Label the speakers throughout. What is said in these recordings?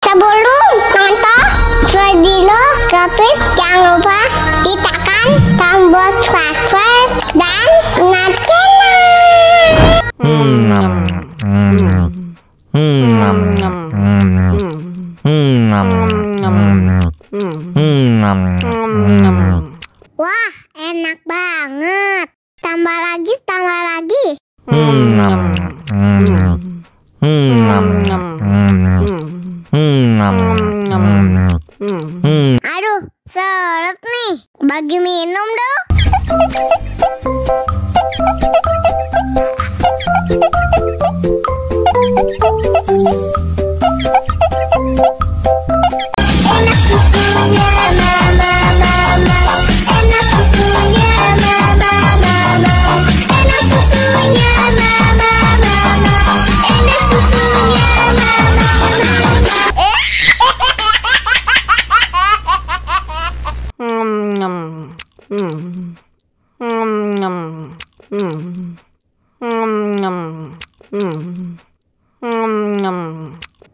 Speaker 1: Sebelum nonton video Gapit, jangan lupa tekan tombol subscribe dan nyalakan. Wah, enak banget. Tambah lagi, tambah lagi. Aduh, seret nih. Bagi minum dong. Enak susunya mama, enak susunya mama, enak susunya mama, enak susunya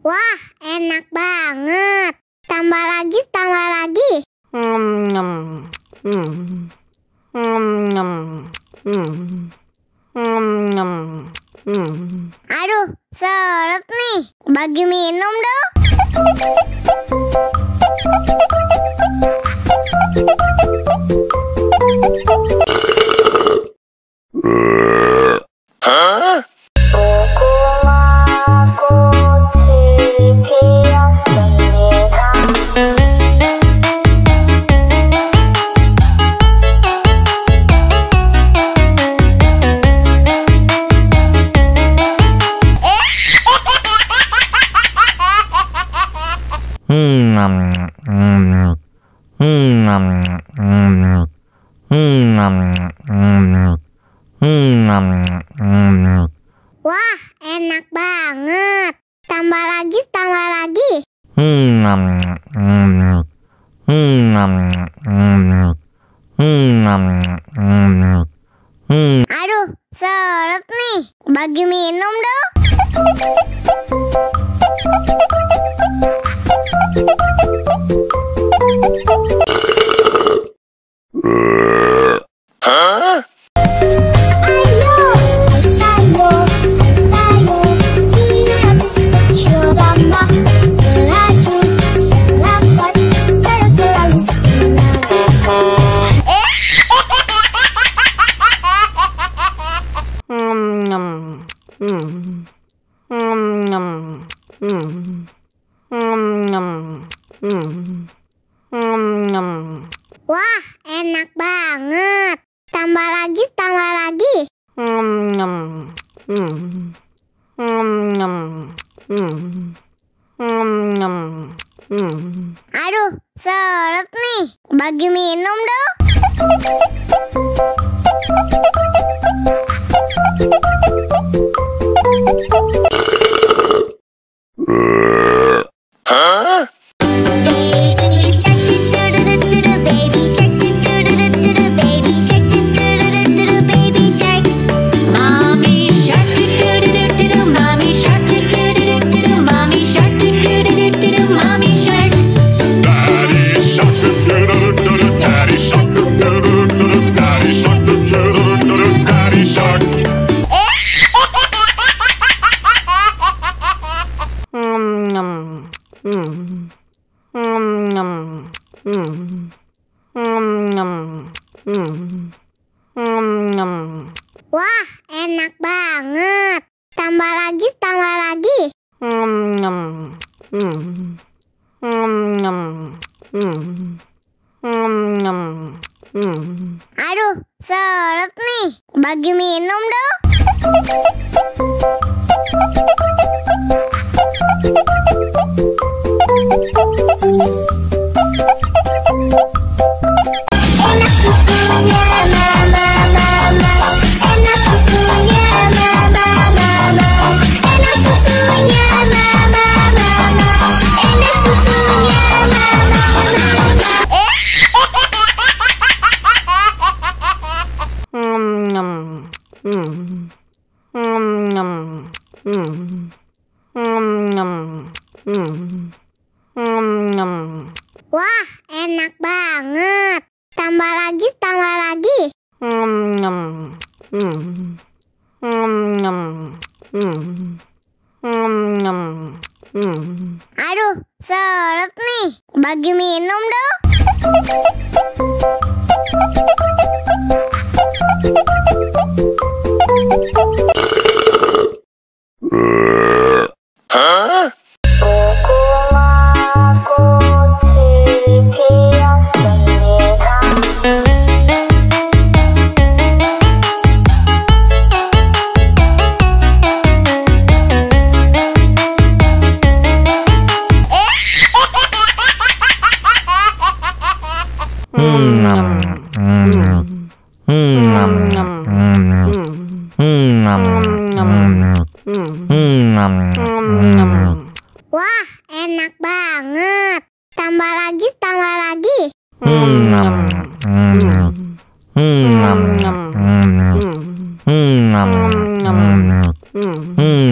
Speaker 1: Wah, enak banget. Tambah lagi, tambah lagi. Aduh, seret nih. Bagi minum dong. Wah, enak banget. Tambah lagi, tambah lagi. Aduh, seret nih. Bagi minum dong. Wah, enak banget. Tambah lagi, tambah lagi. Aduh, seret nih. Bagi minum dong. Wah, enak banget. Tambah lagi, tambah lagi. Aduh, seret nih. Bagi minum dong. Enak susunya mama, enak susunya mama, enak susunya mama, enak susunya Wah, enak banget. Tambah lagi, tambah lagi. Aduh, seret nih. Bagi minum dong. Wah, enak banget. Tambah lagi, tambah lagi.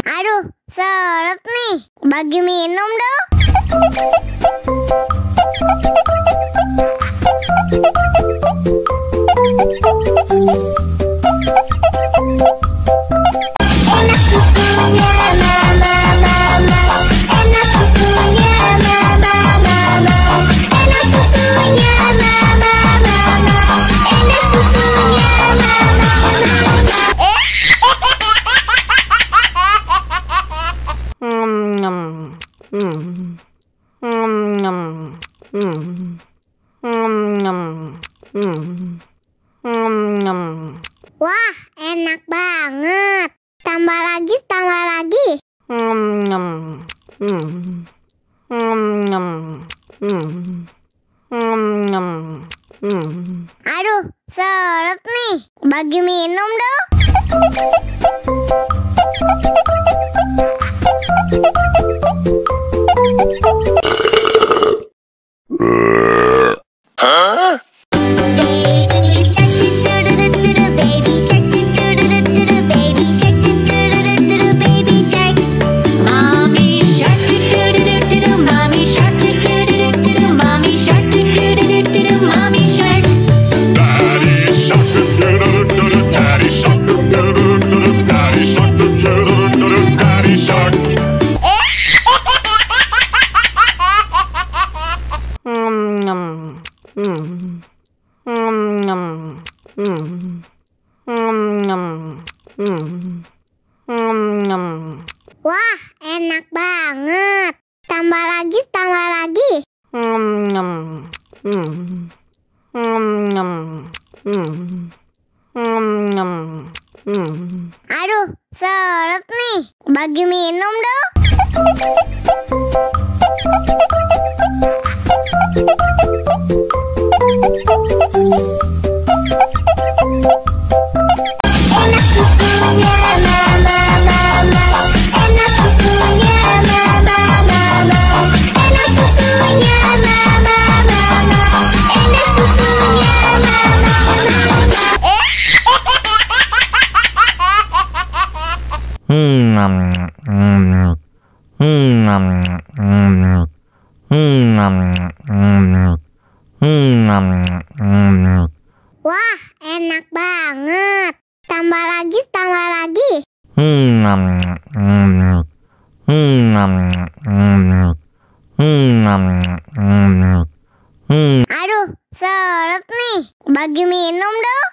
Speaker 1: Aduh, seret nih. Bagi minum dong. Enak susunya mama, enak susunya mama, enak susunya mama, enak susunya Wah, enak banget. Tambah lagi, tambah lagi. Aduh, seret nih. Bagi minum dong. Wah, enak banget. Tambah lagi, tambah lagi. Aduh, seret nih. Bagi minum dong. Enak susunya mama, enak susunya mama, enak susunya mama, enak susunya Wah, enak banget. Tambah lagi, tambah lagi. Aduh, seret nih. Bagi minum dong.